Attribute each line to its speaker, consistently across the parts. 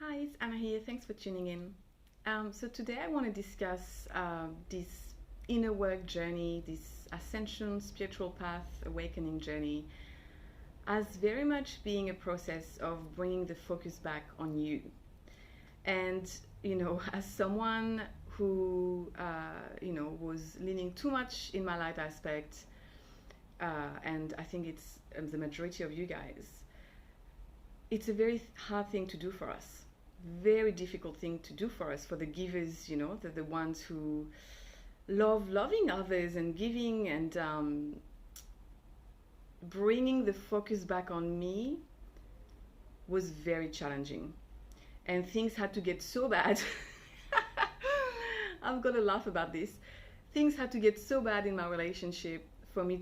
Speaker 1: Hi, it's Anna here. Thanks for tuning in. So today I want to discuss this inner work journey, this ascension, spiritual path, awakening journey, as very much being a process of bringing the focus back on you. And as someone who was leaning too much in my light aspect, and I think it's the majority of you guys, it's a very hard thing to do for us, very difficult thing to do for us, for the givers, the ones who love loving others and giving, and bringing the focus back on me was very challenging, and things had to get so bad. I'm gonna laugh about this. Things had to get so bad in my relationship for me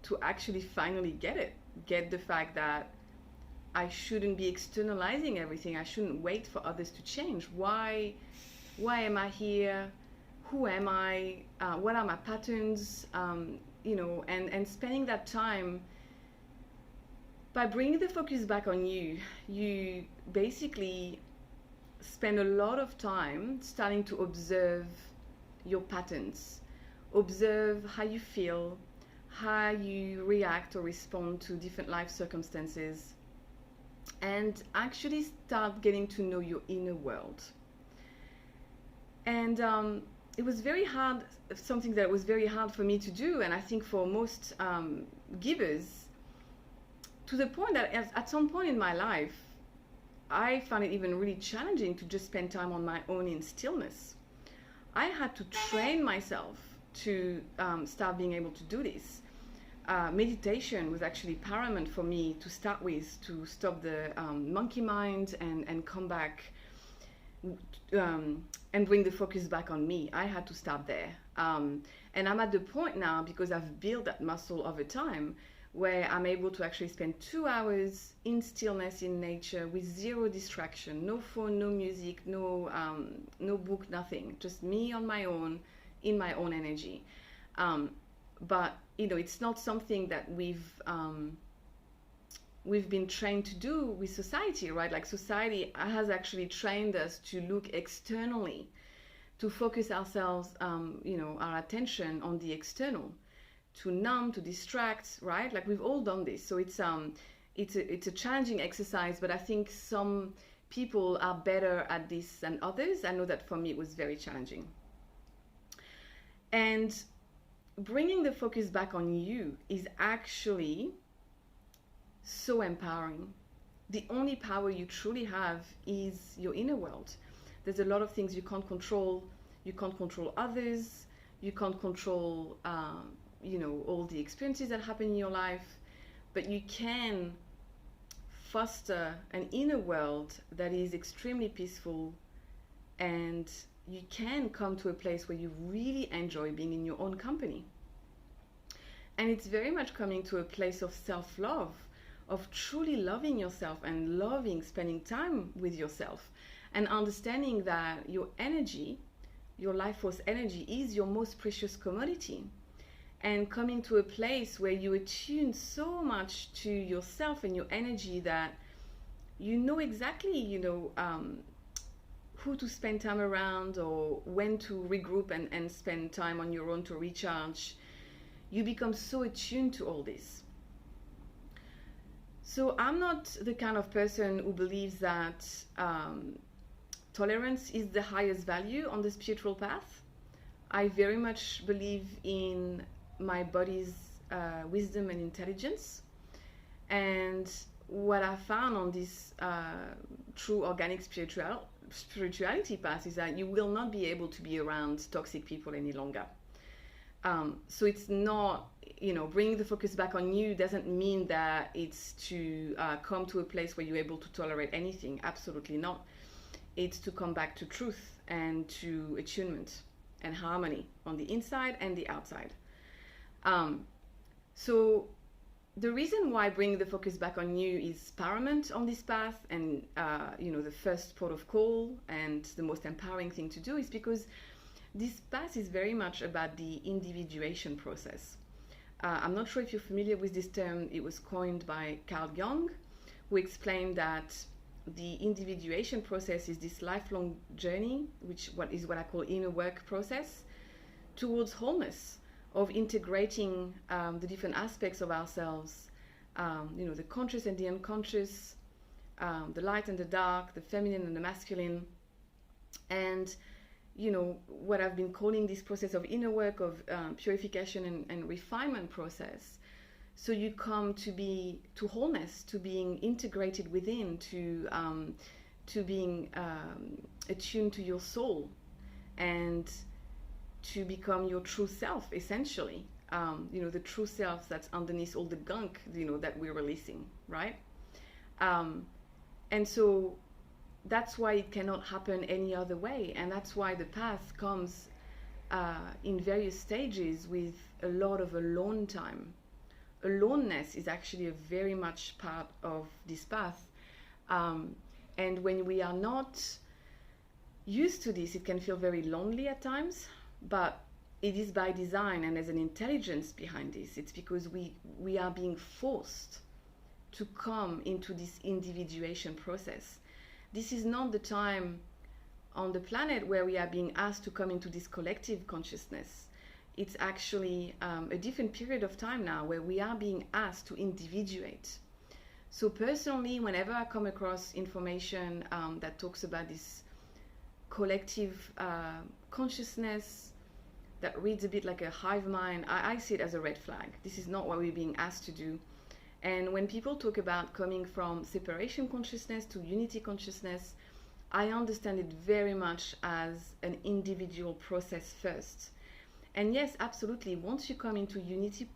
Speaker 1: to actually finally get the fact that I shouldn't be externalizing everything. I shouldn't wait for others to change. Why am I here? Who am I? What are my patterns? And spending that time by bringing the focus back on you. You basically spend a lot of time starting to observe your patterns, observe how you feel, how you react or respond to different life circumstances, and actually start getting to know your inner world. And it was very hard, something that was very hard for me to do, and I think for most givers, to the point that at some point in my life, I found it even really challenging to just spend time on my own in stillness. I had to train myself to start being able to do this. Meditation was actually paramount for me to start with, to stop the monkey mind and come back and bring the focus back on me. I had to start there. And I'm at the point now, because I've built that muscle over time, where I'm able to actually spend 2 hours in stillness in nature with zero distraction, no phone, no music, no book, nothing, just me on my own, in my own energy. But it's not something that we've been trained to do with society, right? Like, society has actually trained us to look externally, to focus ourselves, our attention on the external, to numb, to distract, right? Like, we've all done this. So it's a challenging exercise, but I think some people are better at this than others. I know that for me it was very challenging. And bringing the focus back on you is actually so empowering. The only power you truly have is your inner world. There's a lot of things you can't control. You can't control others. You can't control all the experiences that happen in your life, but you can foster an inner world that is extremely peaceful, and you can come to a place where you really enjoy being in your own company. And it's very much coming to a place of self-love, of truly loving yourself and loving spending time with yourself, and understanding that your energy, your life force energy, is your most precious commodity. And coming to a place where you attune so much to yourself and your energy that you know exactly, who to spend time around, or when to regroup and spend time on your own to recharge. You become so attuned to all this. So I'm not the kind of person who believes that tolerance is the highest value on the spiritual path. I very much believe in my body's wisdom and intelligence. And what I found on this true organic spirituality path is that you will not be able to be around toxic people any longer. So it's not, bringing the focus back on you doesn't mean that it's to come to a place where you're able to tolerate anything. Absolutely not. It's to come back to truth and to attunement and harmony on the inside and the outside. So the reason why bringing the focus back on you is paramount on this path, and the first port of call and the most empowering thing to do, is because this path is very much about the individuation process. I'm not sure if you're familiar with this term. It was coined by Carl Jung, who explained that the individuation process is this lifelong journey, which what I call inner work process, towards wholeness, of integrating the different aspects of ourselves, the conscious and the unconscious, the light and the dark, the feminine and the masculine, and what I've been calling this process of inner work, of purification and refinement process. So you come to wholeness, to being integrated within, to being attuned to your soul, and to become your true self, essentially. The true self that's underneath all the gunk, that we're releasing, right? And so that's why it cannot happen any other way, and that's why the path comes in various stages with a lot of alone time. Aloneness is actually a very much part of this path, and when we are not used to this, it can feel very lonely at times, but it is by design, and there's an intelligence behind this. It's because we are being forced to come into this individuation process. This is not the time on the planet where we are being asked to come into this collective consciousness. It's actually a different period of time now where we are being asked to individuate. So personally, whenever I come across information that talks about this collective consciousness that reads a bit like a hive mind, I see it as a red flag. This is not what we're being asked to do. And when people talk about coming from separation consciousness to unity consciousness, I understand it very much as an individual process first. And yes, absolutely, once you come into unity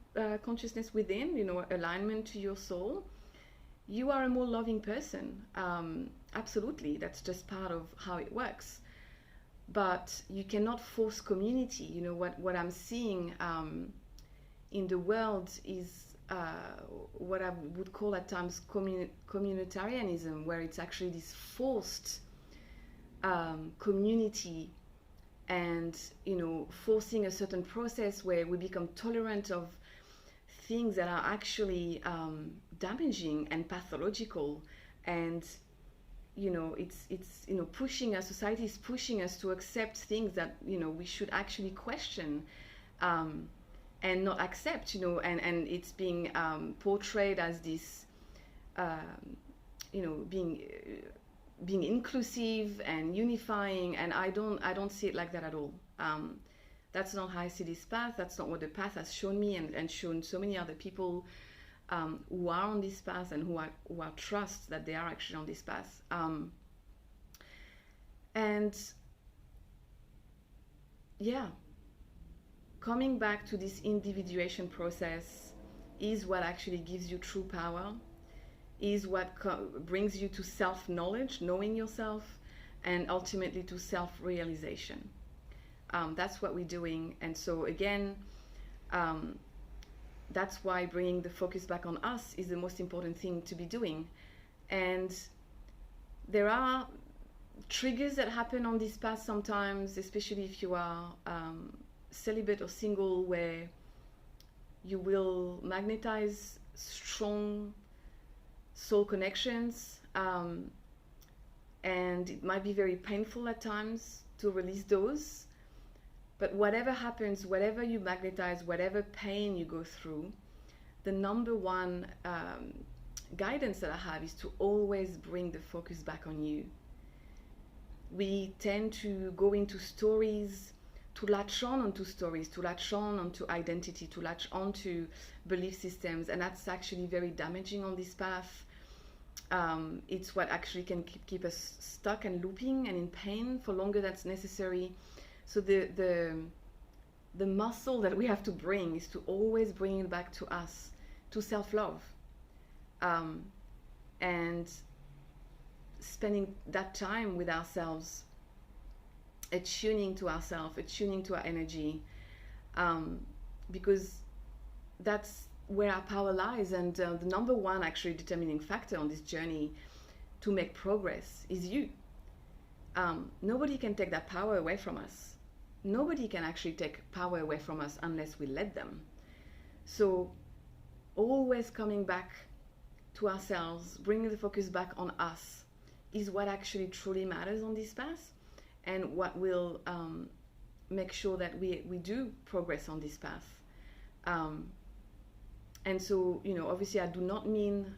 Speaker 1: consciousness within, alignment to your soul, you are a more loving person. Absolutely, that's just part of how it works. But you cannot force community. What I'm seeing in the world is what I would call at times communitarianism, where it's actually this forced community, and forcing a certain process where we become tolerant of things that are actually damaging and pathological, and it's pushing us, society is pushing us to accept things that we should actually question and not accept, and it's being portrayed as this being inclusive and unifying, and I don't see it like that at all. That's not how I see this path. That's not what the path has shown me, and shown so many other people who are on this path, and who are trust that they are actually on this path. And yeah, coming back to this individuation process is what actually gives you true power, is what brings you to self-knowledge, knowing yourself, and ultimately to self-realization. That's what we're doing. And so again, that's why bringing the focus back on us is the most important thing to be doing. And there are triggers that happen on this path sometimes, especially if you are celibate or single, where you will magnetize strong soul connections, and it might be very painful at times to release those. But whatever happens, whatever you magnetize, whatever pain you go through, the number one guidance that I have is to always bring the focus back on you. We tend to go into stories, to latch on onto stories, to latch on onto identity, to latch onto belief systems, and that's actually very damaging on this path. It's what actually can keep us stuck and looping and in pain for longer than necessary. So the muscle that we have to bring is to always bring it back to us, to self-love, and spending that time with ourselves, attuning to ourselves, attuning to our energy, because that's where our power lies. And the number one actually determining factor on this journey to make progress is you. Nobody can take that power away from us. Nobody can actually take power away from us unless we let them. So always coming back to ourselves, bringing the focus back on us, is what actually truly matters on this path, and what will make sure that we do progress on this path. And so, obviously I do not mean,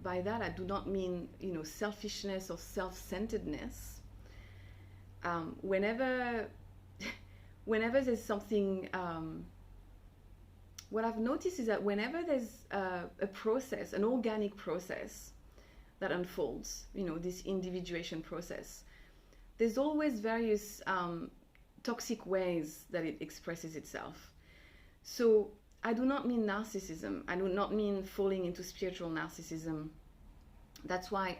Speaker 1: by that, I do not mean, selfishness or self-centeredness. Whenever there's something, what I've noticed is that whenever there's a process, an organic process that unfolds, this individuation process, there's always various toxic ways that it expresses itself. So I do not mean narcissism. I do not mean falling into spiritual narcissism. That's why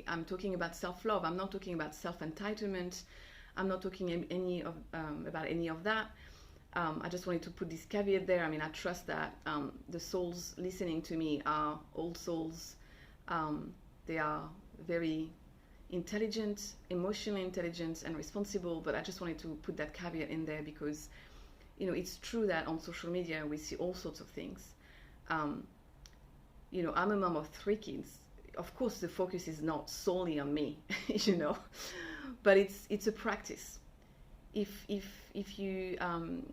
Speaker 1: I'm talking about self-love. I'm not talking about self-entitlement. I'm not talking about any of that. I just wanted to put this caveat there. I mean, I trust that the souls listening to me are old souls. They are very intelligent, emotionally intelligent, and responsible. But I just wanted to put that caveat in there because, it's true that on social media we see all sorts of things. I'm a mom of 3 kids. Of course, the focus is not solely on me, but it's a practice. If you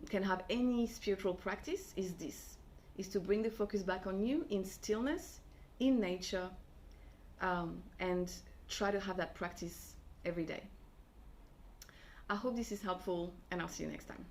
Speaker 1: can have any spiritual practice, is to bring the focus back on you in stillness, in nature, and try to have that practice every day. I hope this is helpful, and I'll see you next time.